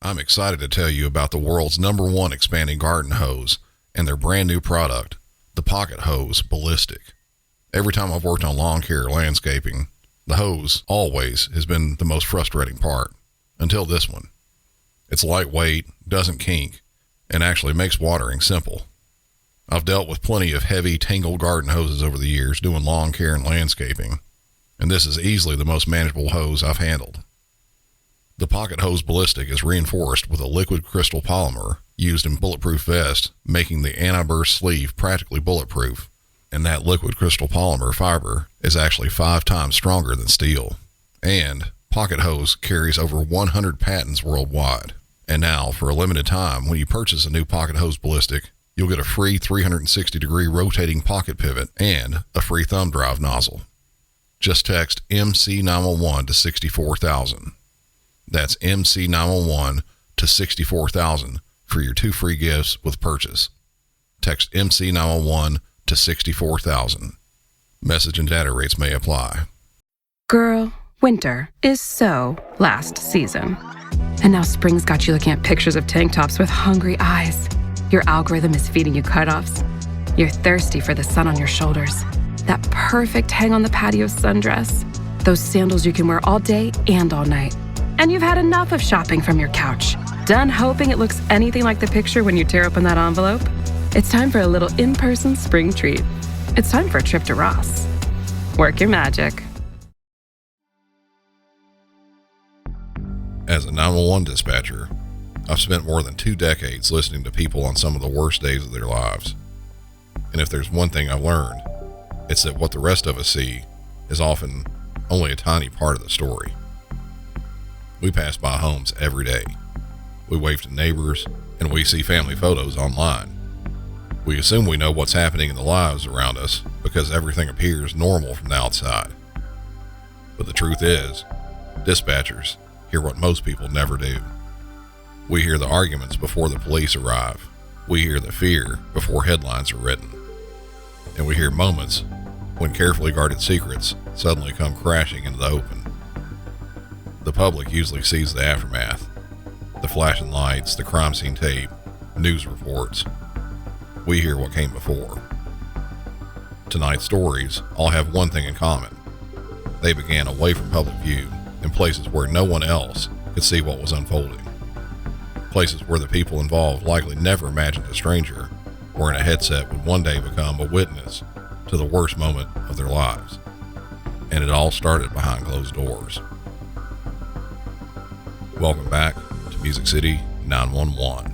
I'm excited to tell you about the world's #1 expanding garden hose and their brand new product, the Pocket Hose Ballistic. Every time I've worked on lawn care or landscaping, the hose always has been the most frustrating part, until this one. It's lightweight, doesn't kink, and actually makes watering simple. I've dealt with plenty of heavy, tangled garden hoses over the years doing lawn care and landscaping, and this is easily the most manageable hose I've handled. The Pocket Hose Ballistic is reinforced with a liquid crystal polymer used in bulletproof vests, making the anti-burst sleeve practically bulletproof, and that liquid crystal polymer fiber is actually 5 times stronger than steel. And Pocket Hose carries over 100 patents worldwide. And now, for a limited time, when you purchase a new Pocket Hose Ballistic, you'll get a free 360-degree rotating pocket pivot and a free thumb drive nozzle. Just text MC911 to 64,000. That's MC911 to 64,000 for your 2 free gifts with purchase. Text MC911 to 64,000. Message and data rates may apply. Girl, winter is so last season. And now spring's got you looking at pictures of tank tops with hungry eyes. Your algorithm is feeding you cutoffs. You're thirsty for the sun on your shoulders. That perfect hang on the patio sundress. Those sandals you can wear all day and all night. And you've had enough of shopping from your couch. Done hoping it looks anything like the picture when you tear open that envelope? It's time for a little in-person spring treat. It's time for a trip to Ross. Work your magic. As a 911 dispatcher, I've spent more than 2 decades listening to people on some of the worst days of their lives. And if there's one thing I've learned, it's that what the rest of us see is often only a tiny part of the story. We pass by homes every day. We wave to neighbors, and we see family photos online. We assume we know what's happening in the lives around us because everything appears normal from the outside. But the truth is, dispatchers hear what most people never do. We hear the arguments before the police arrive. We hear the fear before headlines are written. And we hear moments when carefully guarded secrets suddenly come crashing into the open. The public usually sees the aftermath, the flashing lights, the crime scene tape, news reports. We hear what came before. Tonight's stories all have one thing in common. They began away from public view, in places where no one else could see what was unfolding. Places where the people involved likely never imagined a stranger wearing a headset would one day become a witness to the worst moment of their lives. And it all started behind closed doors. Welcome back to Music City 911.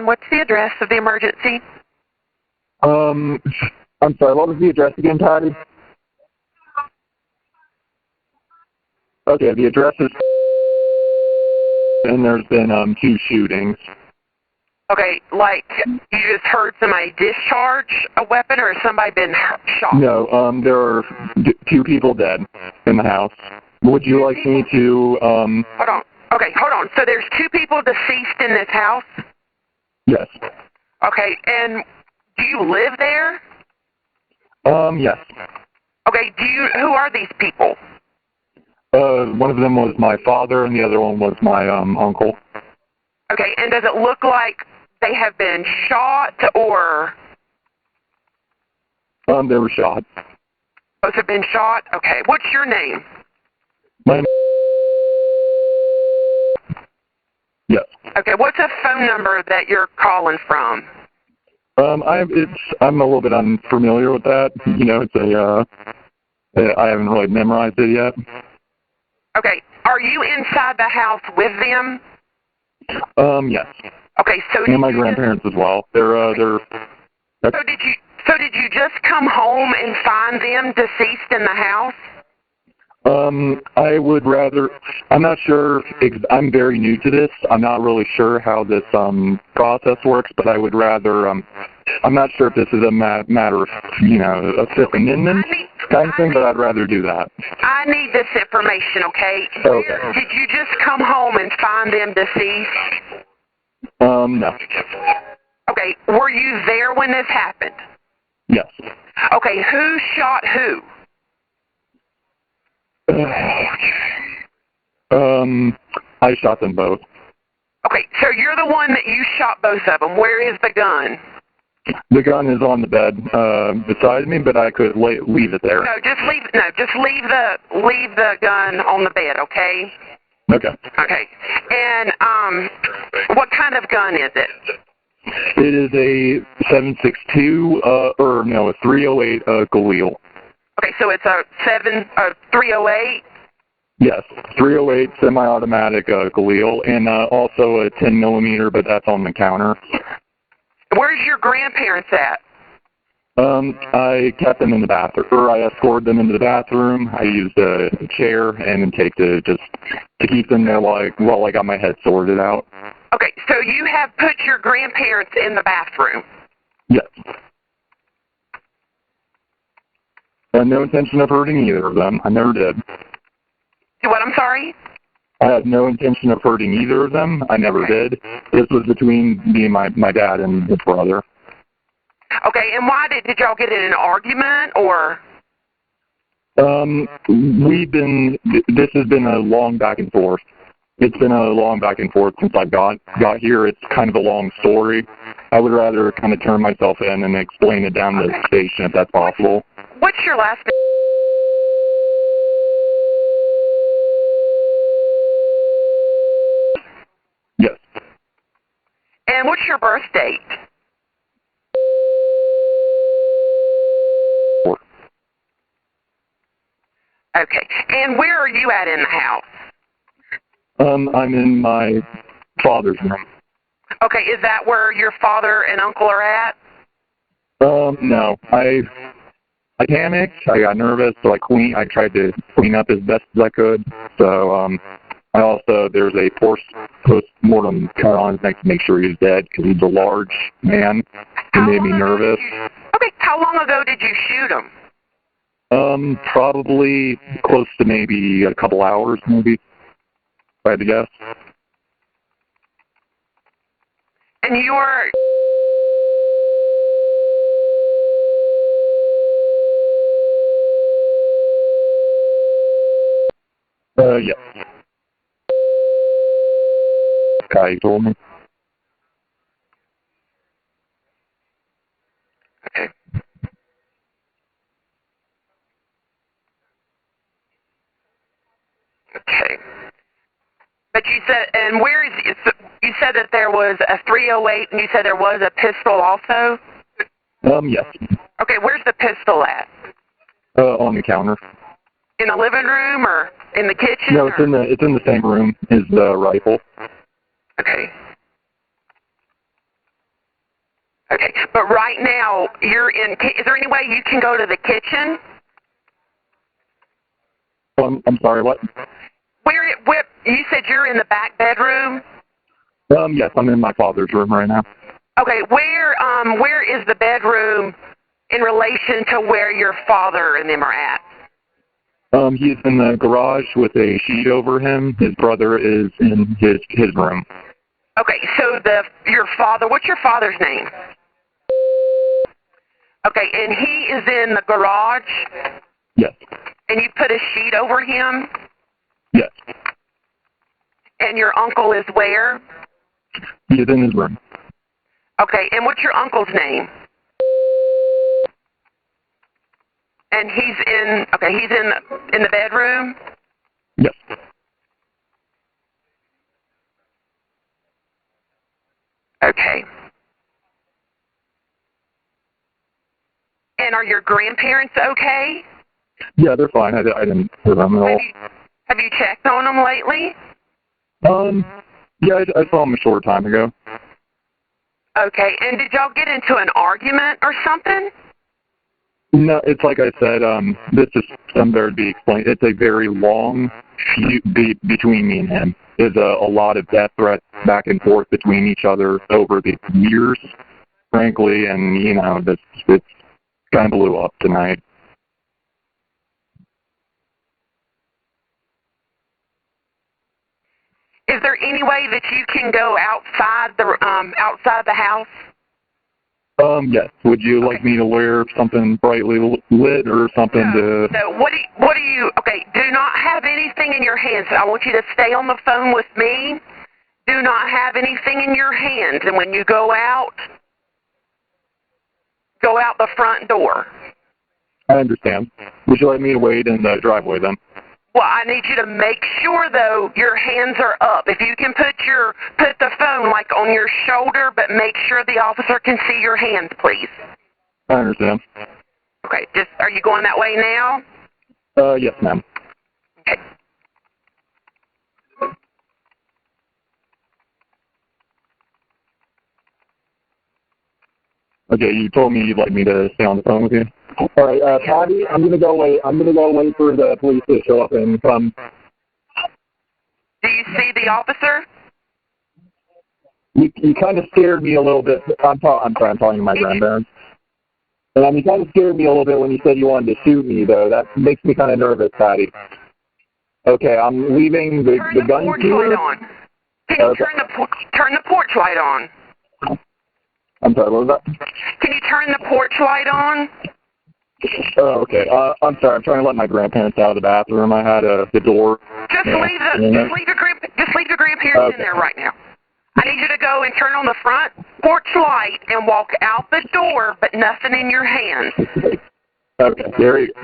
What's the address of the emergency? I'm sorry, what was the address again, Patty? Okay, the address is, and there's been 2 shootings. Okay, like you just heard somebody discharge a weapon, or has somebody been shot? No, there are 2 people dead in the house. Would you like me to, Hold on. Okay, hold on. So there's 2 people deceased in this house? Yes. Okay, and do you live there? Yes. Okay, who are these people? One of them was my father, and the other one was my uncle. Okay, and does it look like they have been shot, or? They were shot. Both have been shot? Okay, what's your name? My Yes. Okay, what's a phone number that you're calling from? I'm a little bit unfamiliar with that. You know, I haven't really memorized it yet. Okay, are you inside the house with them? Yes. Okay, so and my grandparents as well. They're. So did you just come home and find them deceased in the house? I would rather. I'm not sure. I'm very new to this. I'm not really sure how this process works, but I would rather. I'm not sure if this is a matter of, a Fifth Amendment kind of thing, but I'd rather do that. I need this information, okay? Okay. Did you just come home and find them deceased? No. Okay, were you there when this happened? Yes. Okay, who shot who? I shot them both. Okay, so you're the one that you shot both of them. Where is the gun? The gun is on the bed beside me, but I could leave it there. No, just leave. No, just leave the gun on the bed. Okay. Okay. Okay. And what kind of gun is it? It is a 7.62, a 308 Galil. Okay, so it's a 308. Yes, 308 semi-automatic Galil, and also a 10 millimeter, but that's on the counter. Where's your grandparents at? I kept them in the bathroom, or I escorted them into the bathroom. I used a chair and tape to keep them there while I got my head sorted out. Okay, so you have put your grandparents in the bathroom? Yes. I had no intention of hurting either of them. I never did. What, I'm sorry? I had no intention of hurting either of them. I never did. This was between me and my dad and his brother. Okay, and why did y'all get in an argument, or? This has been a long back and forth. It's been a long back and forth since I got here. It's kind of a long story. I would rather kind of turn myself in and explain it down to the station if that's possible. What's your last name? Yes. And what's your birth date? Okay. And where are you at in the house? I'm in my father's room. Okay, is that where your father and uncle are at? No. I panicked. I got nervous, so I tried to clean up as best as I could. So there's a post-mortem cut on his neck to make sure he's dead because he's a large man. It made me nervous. Okay, how long ago did you shoot him? Probably close to maybe a couple hours, maybe, if I had to guess. And you were... Yes. Kai told me. Okay. Okay. But you said, and where is it? You said that there was a 308, and you said there was a pistol also? Yes. Okay, where's the pistol at? On the counter. In the living room or in the kitchen? No, it's in the same room as the rifle. Okay. Okay, but right now you're in. Is there any way you can go to the kitchen? I'm sorry, what? Where you said you're in the back bedroom? Yes, I'm in my father's room right now. Okay, where is the bedroom in relation to where your father and them are at? He's in the garage with a sheet over him. His brother is in his room. Okay, so your father, what's your father's name? Okay, and he is in the garage? Yes. And you put a sheet over him? Yes. And your uncle is where? He is in his room. Okay, and what's your uncle's name? And he's in the bedroom? Yes. Okay. And are your grandparents okay? Yeah, they're fine. I didn't hurt them at all. Have you checked on them lately? Yeah, I saw them a short time ago. Okay, and did y'all get into an argument or something? No, it's like I said, this is somewhere to be explained. It's a very long feud between me and him. There's a lot of death threats back and forth between each other over the years, frankly, and, it's kind of blew up tonight. Is there any way that you can go outside the house? Yes. Would you like me to wear something brightly lit or something to... No, what do you, okay, do not have anything in your hands. I want you to stay on the phone with me. Do not have anything in your hands. And when you go out the front door. I understand. Would you like me to wait in the driveway then? Well, I need you to make sure, though, your hands are up. If you can put the phone, like, on your shoulder, but make sure the officer can see your hands, please. I understand. Okay, are you going that way now? Yes, ma'am. Okay. Okay, you told me you'd like me to stay on the phone with you. All right, Patty, I'm gonna go wait for the police to show up and come. Do you see the officer? You kind of scared me a little bit. I'm sorry, I'm talking to my grandparents. And you kind of scared me a little bit when you said you wanted to shoot me, though. That makes me kind of nervous, Patty. Okay, I'm leaving the gun porch here. Light on. Can you turn the porch light on? I'm sorry, what was that? Can you turn the porch light on? Oh, okay. I'm sorry. I'm trying to let my grandparents out of the bathroom. I had the door. Just leave your grandparents in there right now. I need you to go and turn on the front porch light and walk out the door, but nothing in your hands. Okay, there you go.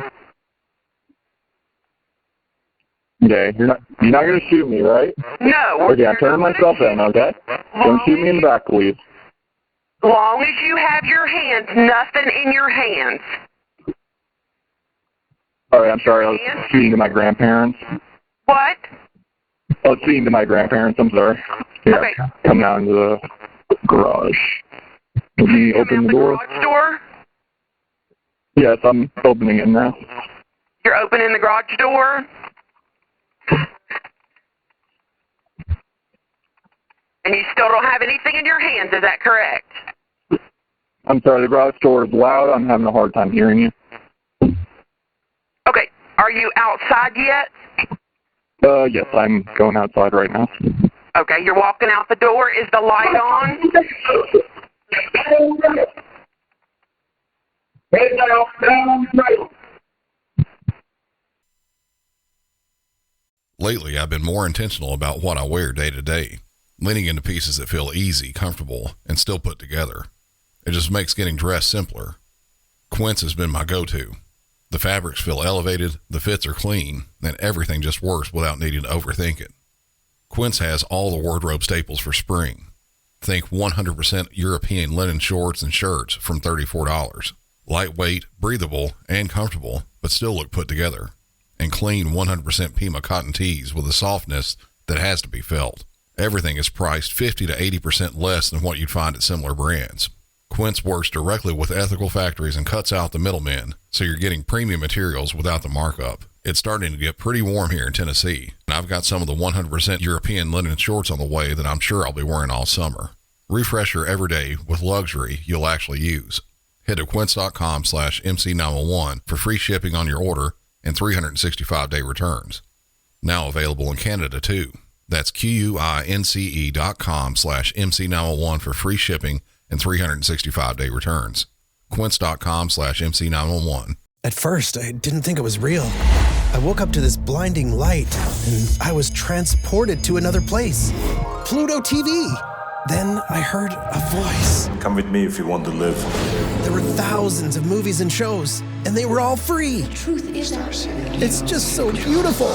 Okay, you're not gonna shoot me, right? No. Okay, I'm turning myself in. Okay. Don't shoot me in the back, please. Long as you have your hands, nothing in your hands. All right, I'm sorry. I was speaking to my grandparents. What? I was speaking to my grandparents. I'm sorry. Yeah, Okay. come down to the garage. Can you open the door? Garage door? Yes, I'm opening it now. You're opening the garage door? And you still don't have anything in your hands, is that correct? I'm sorry, the garage door is loud. I'm having a hard time hearing you. Okay. Are you outside yet? Yes, I'm going outside right now. Okay, you're walking out the door. Is the light on? Lately, I've been more intentional about what I wear day to day, leaning into pieces that feel easy, comfortable, and still put together. It just makes getting dressed simpler. Quince has been my go-to. The fabrics feel elevated, the fits are clean, and everything just works without needing to overthink it. Quince has all the wardrobe staples for spring. Think 100% European linen shorts and shirts from $34. Lightweight, breathable, and comfortable, but still look put together. And clean 100% Pima cotton tees with a softness that has to be felt. Everything is priced 50 to 80% less than what you'd find at similar brands. Quince works directly with ethical factories and cuts out the middlemen, so you're getting premium materials without the markup. It's starting to get pretty warm here in Tennessee, and I've got some of the 100% European linen shorts on the way that I'm sure I'll be wearing all summer. Refresh your everyday with luxury you'll actually use. Head to quince.com/MC911 for free shipping on your order and 365-day returns. Now available in Canada too. That's QUINCE.com/MC911 for free shipping and 365-day returns. Quince.com/MC911. At first, I didn't think it was real. I woke up to this blinding light, and I was transported to another place. Pluto TV! Then I heard a voice. Come with me if you want to live. There were thousands of movies and shows, and they were all free. Truth is ours. It's just so beautiful.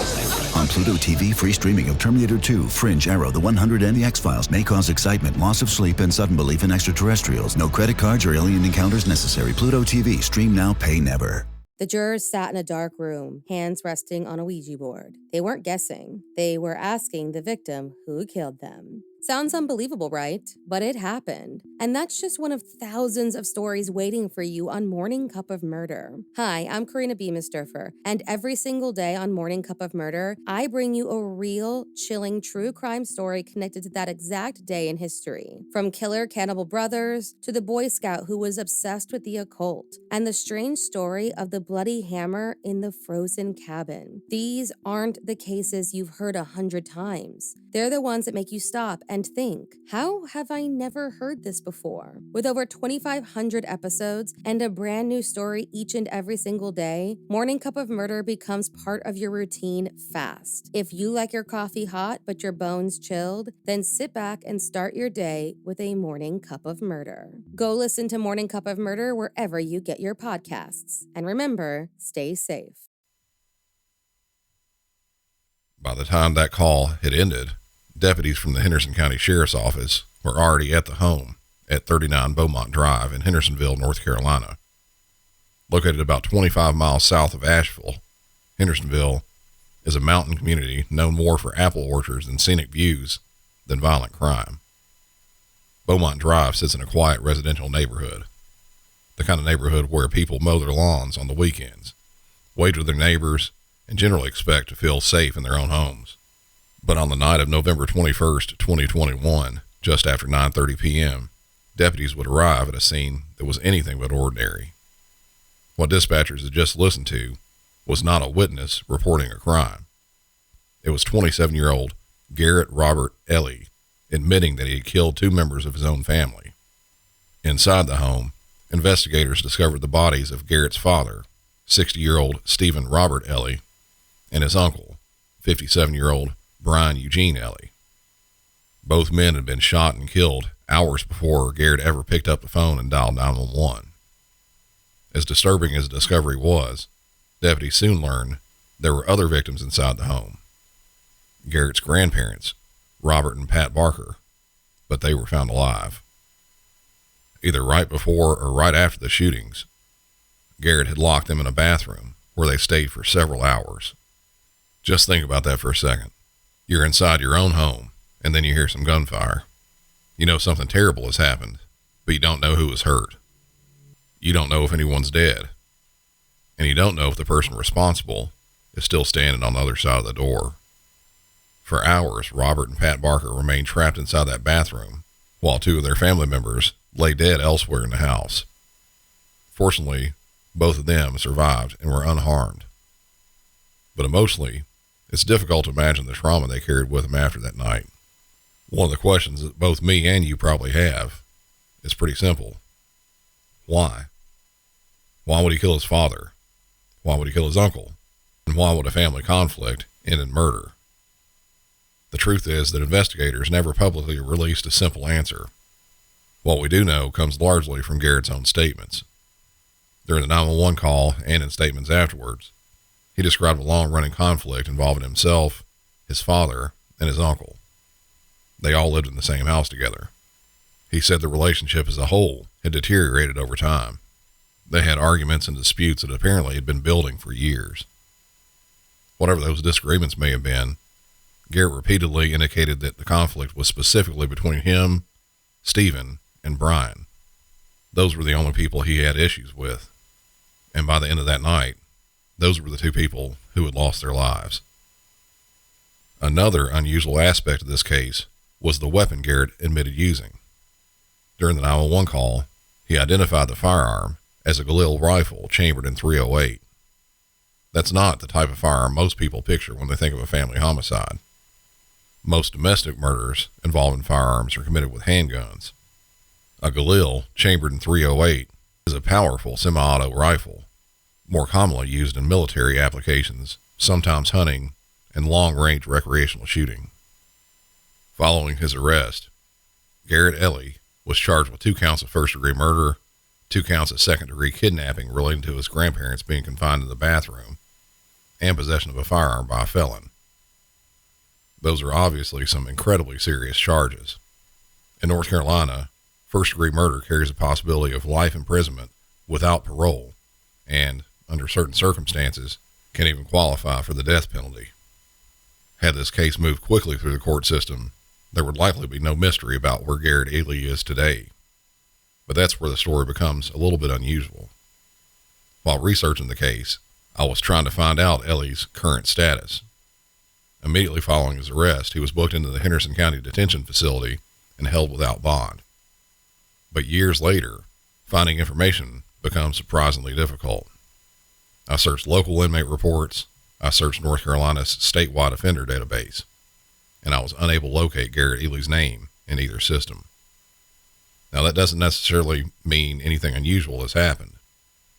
On Pluto TV, free streaming of Terminator 2, Fringe, Arrow, The 100, and The X-Files may cause excitement, loss of sleep, and sudden belief in extraterrestrials. No credit cards or alien encounters necessary. Pluto TV. Stream now, pay never. The jurors sat in a dark room, hands resting on a Ouija board. They weren't guessing. They were asking the victim who killed them. Sounds unbelievable, right? But it happened. And that's just one of thousands of stories waiting for you on Morning Cup of Murder. Hi, I'm Karina Beamisturfer, and every single day on Morning Cup of Murder, I bring you a real, chilling, true crime story connected to that exact day in history. From killer cannibal brothers to the Boy Scout who was obsessed with the occult, and the strange story of the bloody hammer in the frozen cabin. These aren't the cases you've heard 100 times. They're the ones that make you stop and think, how have I never heard this before? before. With over 2,500 episodes and a brand new story each and every single day, Morning Cup of Murder becomes part of your routine fast. If you like your coffee hot but your bones chilled, then sit back and start your day with a Morning Cup of Murder. Go listen to Morning Cup of Murder wherever you get your podcasts. And remember, stay safe. By the time that call had ended, deputies from the Henderson County Sheriff's Office were already at the home at 39 Beaumont Drive in Hendersonville, North Carolina. Located about 25 miles south of Asheville, Hendersonville is a mountain community known more for apple orchards and scenic views than violent crime. Beaumont Drive sits in a quiet residential neighborhood, the kind of neighborhood where people mow their lawns on the weekends, wage with their neighbors, and generally expect to feel safe in their own homes. But on the night of November 21st, 2021, just after 9:30 p.m., deputies would arrive at a scene that was anything but ordinary. What dispatchers had just listened to was not a witness reporting a crime. It was 27-year-old Garrett Robert Ellie admitting that he had killed two members of his own family. Inside the home, investigators discovered the bodies of Garrett's father, 60-year-old Stephen Robert Ellie, and his uncle, 57-year-old Brian Eugene Ellie. Both men had been shot and killed hours before Garrett ever picked up the phone and dialed 911. As disturbing as the discovery was, deputies soon learned there were other victims inside the home. Garrett's grandparents, Robert and Pat Barker, but they were found alive. Either right before or right after the shootings, Garrett had locked them in a bathroom where they stayed for several hours. Just think about that for a second. You're inside your own home, and then you hear some gunfire. You know something terrible has happened, but you don't know who was hurt. You don't know if anyone's dead. And you don't know if the person responsible is still standing on the other side of the door. For hours, Robert and Pat Barker remained trapped inside that bathroom, while two of their family members lay dead elsewhere in the house. Fortunately, both of them survived and were unharmed. But emotionally, it's difficult to imagine the trauma they carried with them after that night. One of the questions that both me and you probably have is pretty simple. Why? Why would he kill his father? Why would he kill his uncle? And why would a family conflict end in murder? The truth is that investigators never publicly released a simple answer. What we do know comes largely from Garrett's own statements. During the 911 call and in statements afterwards, he described a long-running conflict involving himself, his father, and his uncle. They all lived in the same house together. He said the relationship as a whole had deteriorated over time. They had arguments and disputes that apparently had been building for years. Whatever those disagreements may have been, Garrett repeatedly indicated that the conflict was specifically between him, Stephen, and Brian. Those were the only people he had issues with. And by the end of that night, those were the two people who had lost their lives. Another unusual aspect of this case was the weapon Garrett admitted using. During the 911 call, he identified the firearm as a Galil rifle chambered in .308. That's not the type of firearm most people picture when they think of a family homicide. Most domestic murders involving firearms are committed with handguns. A Galil chambered in .308 is a powerful semi-auto rifle, more commonly used in military applications, sometimes hunting, and long-range recreational shooting. Following his arrest, Garrett Ellie was charged with 2 counts of first-degree murder, 2 counts of second-degree kidnapping relating to his grandparents being confined in the bathroom, and possession of a firearm by a felon. Those are obviously some incredibly serious charges. In North Carolina, first-degree murder carries a possibility of life imprisonment without parole, and, under certain circumstances, can even qualify for the death penalty. Had this case moved quickly through the court system, there would likely be no mystery about where Garrett Ellie is today. But that's where the story becomes a little bit unusual. While researching the case, I was trying to find out Ellie's current status. Immediately following his arrest, he was booked into the Henderson County Detention Facility and held without bond. But years later, finding information becomes surprisingly difficult. I searched local inmate reports, I searched North Carolina's statewide offender database, and I was unable to locate Garrett Ellie's name in either system. Now, that doesn't necessarily mean anything unusual has happened.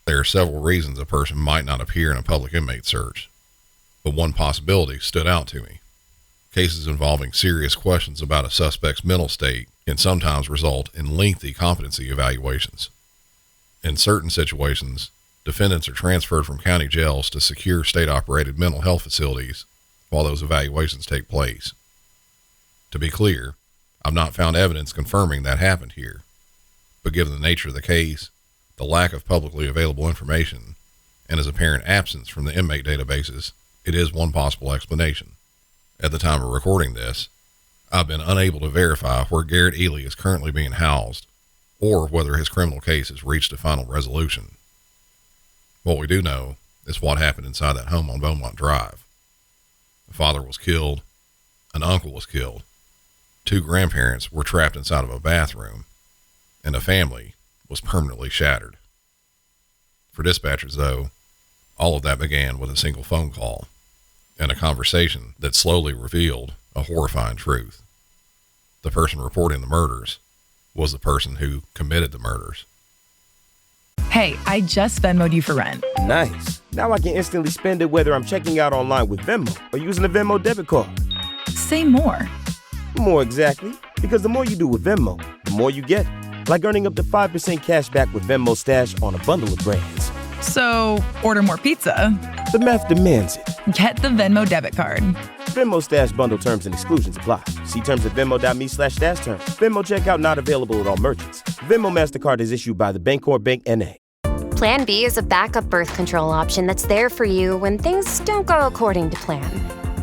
There are several reasons a person might not appear in a public inmate search, but one possibility stood out to me. Cases involving serious questions about a suspect's mental state can sometimes result in lengthy competency evaluations. In certain situations, defendants are transferred from county jails to secure state-operated mental health facilities while those evaluations take place. To be clear, I've not found evidence confirming that happened here, but given the nature of the case, the lack of publicly available information, and his apparent absence from the inmate databases, it is one possible explanation. At the time of recording this, I've been unable to verify where Garrett Ely is currently being housed, or whether his criminal case has reached a final resolution. What we do know is what happened inside that home on Beaumont Drive. A father was killed, an uncle was killed, 2 grandparents were trapped inside of a bathroom, and a family was permanently shattered. For dispatchers, though, all of that began with a single phone call and a conversation that slowly revealed a horrifying truth. The person reporting the murders was the person who committed the murders. Hey, I just Venmo'd you for rent. Nice. Now I can instantly spend it whether I'm checking out online with Venmo or using a Venmo debit card. Say more. More exactly. Because the more you do with Venmo, the more you get. Like earning up to 5% cash back with Venmo Stash on a bundle of brands. So, order more pizza. The math demands it. Get the Venmo debit card. Venmo Stash bundle terms and exclusions apply. See terms at venmo.me/stash terms. Venmo checkout not available at all merchants. Venmo MasterCard is issued by the Bancorp Bank N.A. Plan B is a backup birth control option that's there for you when things don't go according to plan.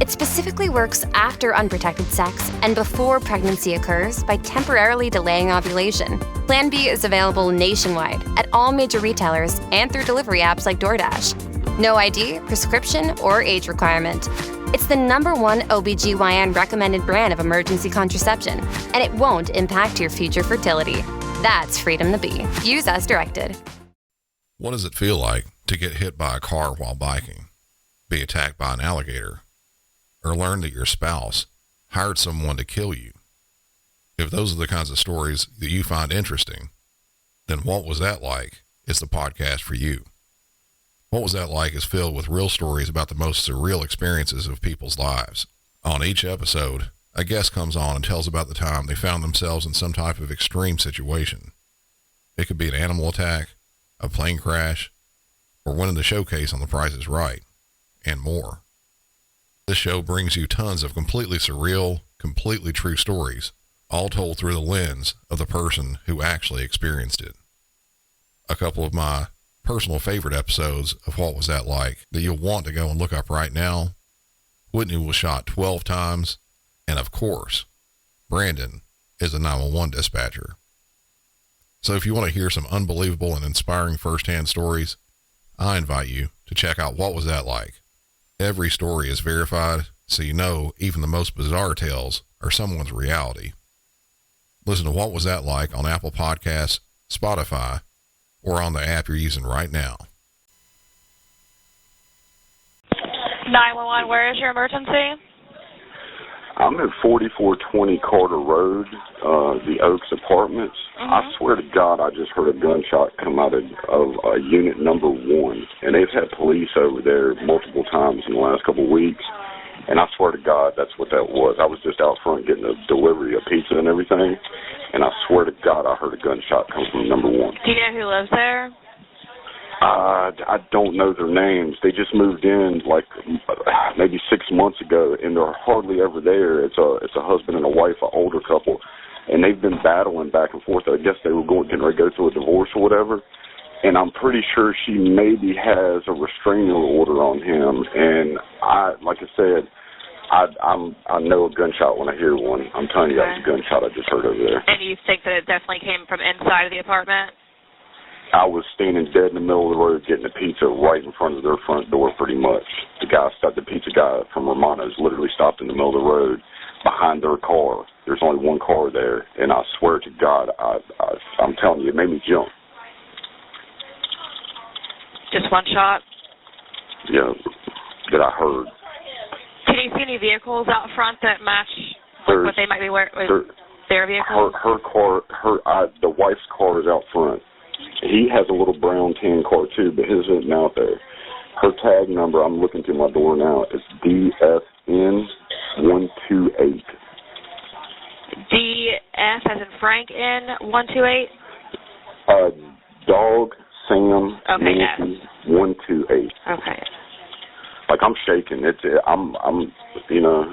It specifically works after unprotected sex and before pregnancy occurs by temporarily delaying ovulation. Plan B is available nationwide at all major retailers and through delivery apps like DoorDash. No ID, prescription, or age requirement. It's the #1 OBGYN recommended brand of emergency contraception, and it won't impact your future fertility. That's freedom to be. Use as directed. What does it feel like to get hit by a car while biking, be attacked by an alligator, or learn that your spouse hired someone to kill you? If those are the kinds of stories that you find interesting, then What Was That Like is the podcast for you. What Was That Like is filled with real stories about the most surreal experiences of people's lives. On each episode, a guest comes on and tells about the time they found themselves in some type of extreme situation. It could be an animal attack, a plane crash, or winning the showcase on The Price is Right, and more. This show brings you tons of completely surreal, completely true stories, all told through the lens of the person who actually experienced it. A couple of my personal favorite episodes of What Was That Like that you'll want to go and look up right now: Whitney was shot 12 times, and of course, Brandon is a 911 dispatcher. So if you want to hear some unbelievable and inspiring firsthand stories, I invite you to check out What Was That Like. Every story is verified, so you know even the most bizarre tales are someone's reality. Listen to What Was That Like on Apple Podcasts, Spotify, or on the app you're using right now. 911, where is your emergency? I'm at 4420 Carter Road, the Oaks Apartments. I swear to God, I just heard a gunshot come out of unit number 1, and they've had police over there multiple times in the last couple of weeks, and I swear to God, that's what that was. I was just out front getting a delivery of pizza and everything, and I swear to God, I heard a gunshot come from number 1. Do you know who lives there? I don't know their names. They just moved in like maybe 6 months ago, and they're hardly ever there. It's a husband and a wife, an older couple, and they've been battling back and forth. I guess they were getting ready to go through a divorce or whatever, and I'm pretty sure she maybe has a restraining order on him. And like I said, I know a gunshot when I hear one. I'm telling you, that was a gunshot I just heard over there. And you think that it definitely came from inside of the apartment? I was standing dead in the middle of the road getting a pizza right in front of their front door pretty much. The pizza guy from Romano's literally stopped in the middle of the road behind their car. There's only one car there, and I swear to God, I'm telling you, it made me jump. Just one shot? Yeah, that I heard. Can you see any vehicles out front that match what they might be wearing? Their vehicle? Her car, the wife's car is out front. He has a little brown tan car too, but his isn't out there. Her tag number, I'm looking through my door now, is DFN128. DF as in Frank N128? Dog Sam Okay, Nancy 128. Okay. Like I'm shaking. I'm you know.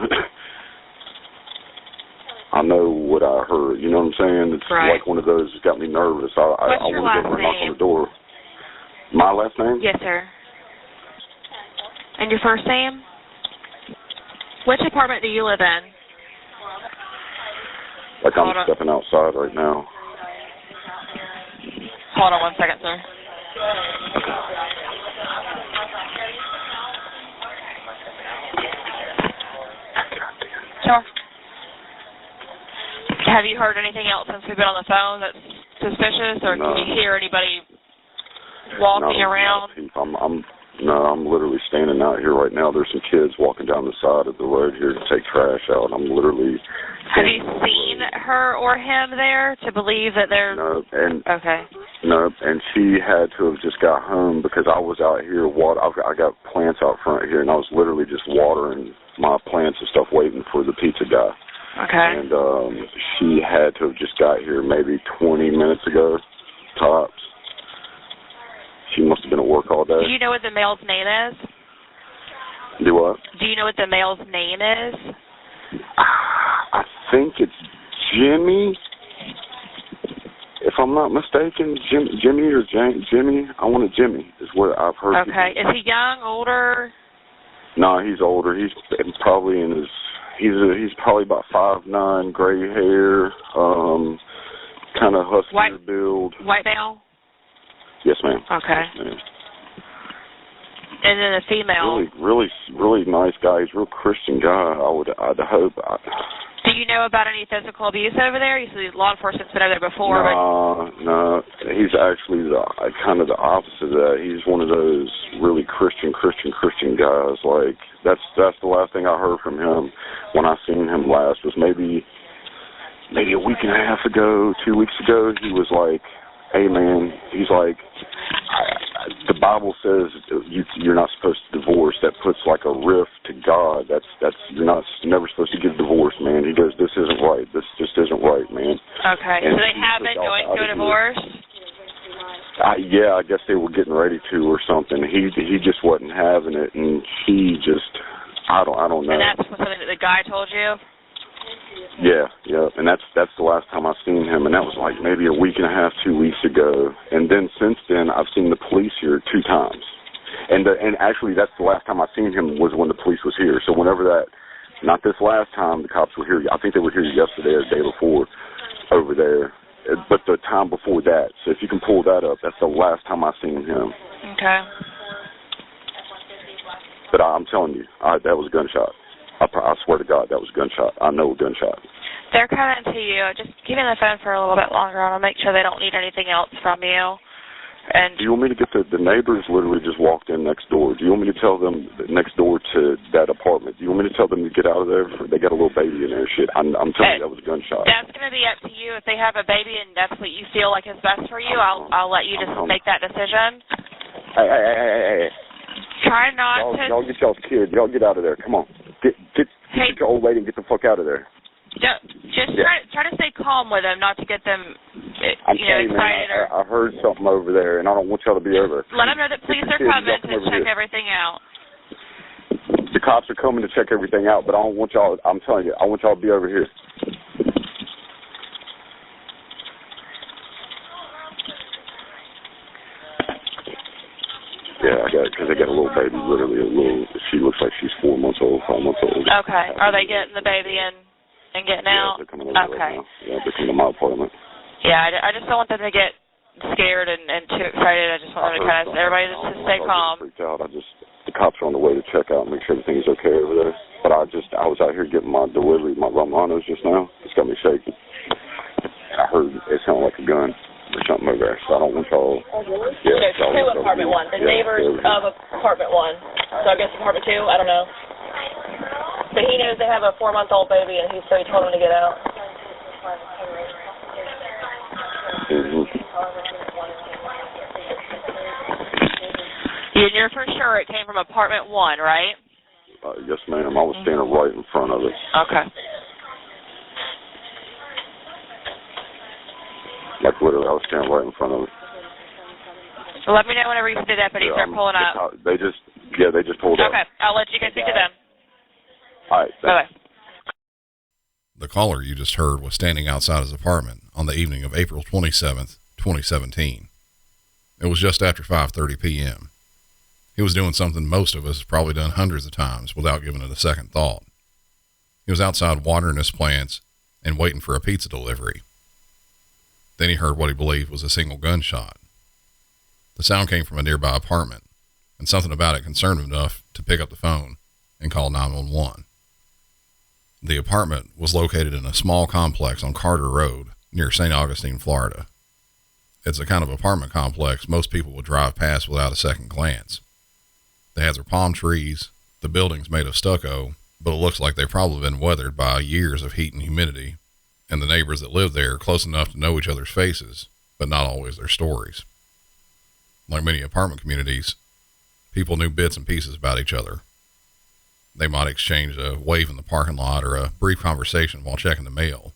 I know what I heard. You know what I'm saying? It's like one of those that got me nervous. I want to go over and knock on the door. My last name? Yes, sir. And your first name? Which apartment do you live in? Like I'm stepping outside right now. Hold on 1 second, sir. Sure. Have you heard anything else since we've been on the phone that's suspicious, or can you hear anybody walking around? I'm literally standing out here right now. There's some kids walking down the side of the road here to take trash out. I'm literally. Have you seen her or him there to believe that they're? No, and okay. No, and she had to have just got home because I was out here. I got plants out front here, and I was literally just watering my plants and stuff, waiting for the pizza guy. Okay. And she had to have just got here maybe 20 minutes ago, tops. She must have been at work all day. Do you know what the male's name is? Do what? Do you know what the male's name is? I think it's Jimmy. If I'm not mistaken, Jimmy or Jimmy. I want a Jimmy is what I've heard. Okay. Is he young, older? No, he's older. He's probably in his. He's probably about 5'9", gray hair, kind of husky build. White male? Yes, ma'am. Okay. Yes, ma'am. And then the female? Really nice guy. He's a real Christian guy. I'd hope. Do you know about any physical abuse over there? You see, law enforcement's been over there before. No. He's actually kind of the opposite of that. He's one of those really Christian guys. Like that's the last thing I heard from him when I seen him last was maybe a week and a half ago, 2 weeks ago. He was like, "Hey man," he's like, the Bible says you're not supposed to divorce. That puts like a rift to God. That's you're never supposed to get divorced, man. He goes, "This isn't right. This just isn't right, man." Okay, and so they have been going through a divorce? Yeah, I guess they were getting ready to or something. He just wasn't having it, and he just I don't know. And that's something that the guy told you? Yeah, and that's the last time I've seen him, and that was like maybe a week and a half, 2 weeks ago. And then since then, I've seen the police here 2 times, and actually that's the last time I seen him was when the police was here. So whenever that, not this last time, the cops were here. I think they were here yesterday or the day before, over there, but the time before that. So if you can pull that up, that's the last time I seen him. Okay. But I'm telling you, that was a gunshot. I swear to God, that was a gunshot. I know a gunshot. They're coming to you. Just keep me on the phone for a little bit longer. I want to make sure they don't need anything else from you. And do you want me to get the neighbors literally just walked in next door? Do you want me to tell them next door to that apartment? Do you want me to tell them to get out of there? They got a little baby in there. Shit, I'm telling you, that was a gunshot. That's going to be up to you. If they have a baby and that's what you feel like is best for you, I'll let you just make that decision. Hey. Try not to. Y'all get y'all's kid. Y'all get out of there. Come on. Get your old lady and get the fuck out of there. Try to stay calm with them, not to get them, excited. Man, I heard something over there, and I don't want y'all to be over. Let them know that police are coming to check everything out. The cops are coming to check everything out, but I don't want y'all. I'm telling you, I want y'all to be over here. Yeah, because I got a little baby, literally she looks like she's 4 months old, 5 months old. Okay. Are they getting the baby and getting out? They're coming over right now. Yeah, they're coming to my apartment. Yeah, I just don't want them to get scared and too excited. I just want them to kind of, everybody just to stay calm. Freaked out. The cops are on the way to check out and make sure everything's okay over there. But I was out here getting my delivery, my Romanos just now. It's got me shaking. And I heard it sounded like a gun or something over there, so I don't want y'all. Yeah, there's 2 apartment 1. The neighbors of apartment 1. So I guess apartment 2. I don't know. But he knows they have a 4-month-old baby, and so he told him to get out. And you're for sure it came from apartment 1, right? Yes, ma'am. I was standing right in front of it. Okay. Like, literally, I was standing right in front of it. Let me know whenever you see the deputies start pulling up. They just pulled up. Okay, I'll let you guys speak to them. All right. Bye-bye. The caller you just heard was standing outside his apartment on the evening of April 27th, 2017. It was just after 5:30 p.m. He was doing something most of us have probably done hundreds of times without giving it a second thought. He was outside watering his plants and waiting for a pizza delivery. Then he heard what he believed was a single gunshot. The sound came from a nearby apartment, and something about it concerned him enough to pick up the phone and call 911. The apartment was located in a small complex on Carter Road near St. Augustine, Florida. It's the kind of apartment complex most people would drive past without a second glance. They have their palm trees, the building's made of stucco, but it looks like they've probably been weathered by years of heat and humidity, and the neighbors that live there are close enough to know each other's faces, but not always their stories. Like many apartment communities, people knew bits and pieces about each other. They might exchange a wave in the parking lot or a brief conversation while checking the mail,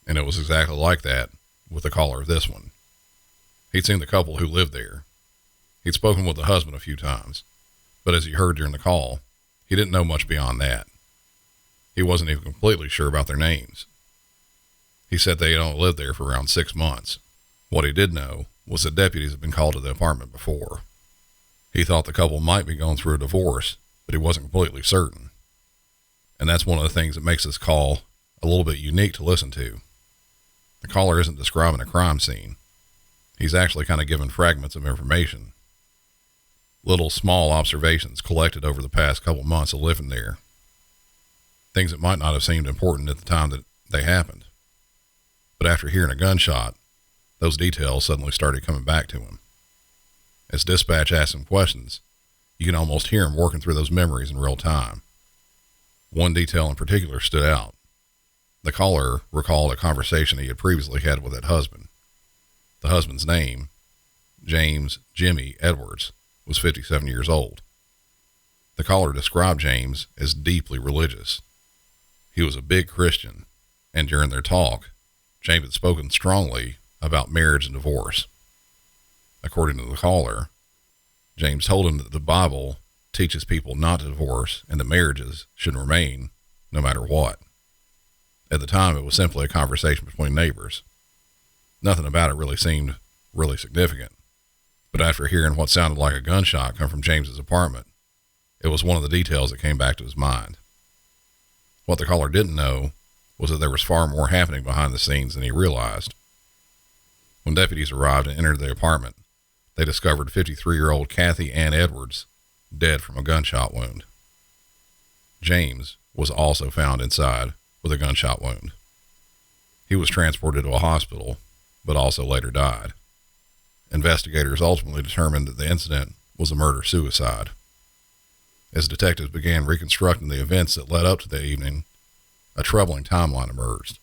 and it was exactly like that with the caller of this one. He'd seen the couple who lived there. He'd spoken with the husband a few times, but as he heard during the call, he didn't know much beyond that. He wasn't even completely sure about their names. He said they had only lived there for around 6 months. What he did know was that deputies had been called to the apartment before. He thought the couple might be going through a divorce, but he wasn't completely certain. And that's one of the things that makes this call a little bit unique to listen to. The caller isn't describing a crime scene. He's actually kind of giving fragments of information. Little small observations collected over the past couple months of living there. Things that might not have seemed important at the time that they happened. But after hearing a gunshot, those details suddenly started coming back to him. As dispatch asked him questions, you can almost hear him working through those memories in real time. One detail in particular stood out. The caller recalled a conversation he had previously had with that husband. The husband's name, James Jimmy Edwards, was 57 years old. The caller described James as deeply religious. He was a big Christian, and during their talk, James had spoken strongly about marriage and divorce. According to the caller, James told him that the Bible teaches people not to divorce and that marriages should remain no matter what. At the time, it was simply a conversation between neighbors. Nothing about it really seemed really significant. But after hearing what sounded like a gunshot come from James's apartment, it was one of the details that came back to his mind. What the caller didn't know was that there was far more happening behind the scenes than he realized. When deputies arrived and entered the apartment, they discovered 53-year-old Kathy Ann Edwards dead from a gunshot wound. James was also found inside with a gunshot wound. He was transported to a hospital, but also later died. Investigators ultimately determined that the incident was a murder-suicide. As detectives began reconstructing the events that led up to the evening, a troubling timeline emerged.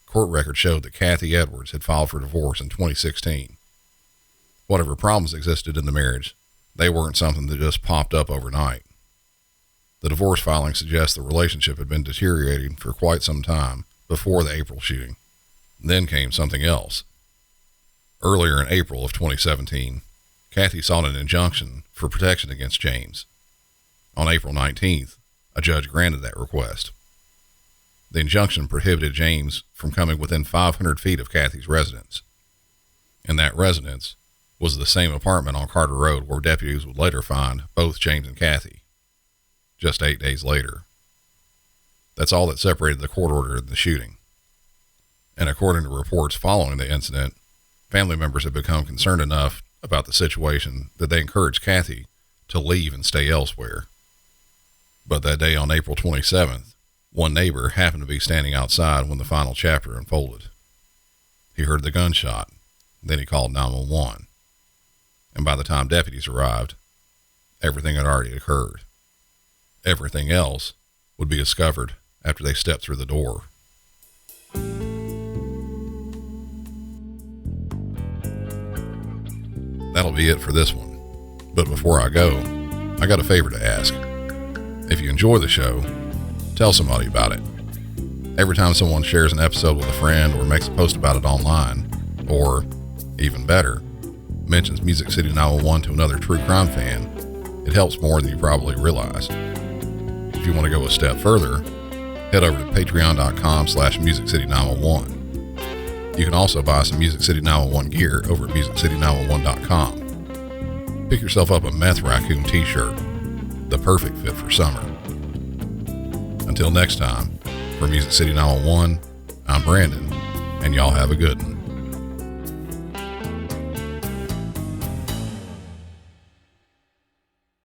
Court records showed that Kathy Edwards had filed for divorce in 2016. Whatever problems existed in the marriage, they weren't something that just popped up overnight. The divorce filing suggests the relationship had been deteriorating for quite some time before the April shooting. Then came something else. Earlier in April of 2017, Kathy sought an injunction for protection against James. On April 19th, a judge granted that request. The injunction prohibited James from coming within 500 feet of Kathy's residence. And that residence was the same apartment on Carter Road where deputies would later find both James and Kathy, just 8 days later. That's all that separated the court order and the shooting. And according to reports following the incident, family members had become concerned enough about the situation that they encouraged Kathy to leave and stay elsewhere. But that day on April 27th, one neighbor happened to be standing outside when the final chapter unfolded. He heard the gunshot, then he called 911. And by the time deputies arrived, everything had already occurred. Everything else would be discovered after they stepped through the door. That'll be it for this one. But before I go, I got a favor to ask. If you enjoy the show, tell somebody about it. Every time someone shares an episode with a friend or makes a post about it online, or, even better, mentions Music City 911 to another true crime fan, it helps more than you probably realize. If you want to go a step further, head over to patreon.com/MusicCity911. You can also buy some Music City 911 gear over at MusicCity911.com. Pick yourself up a Meth Raccoon t-shirt, the perfect fit for summer. Until next time, for Music City 911, I'm Brandon, and y'all have a good one.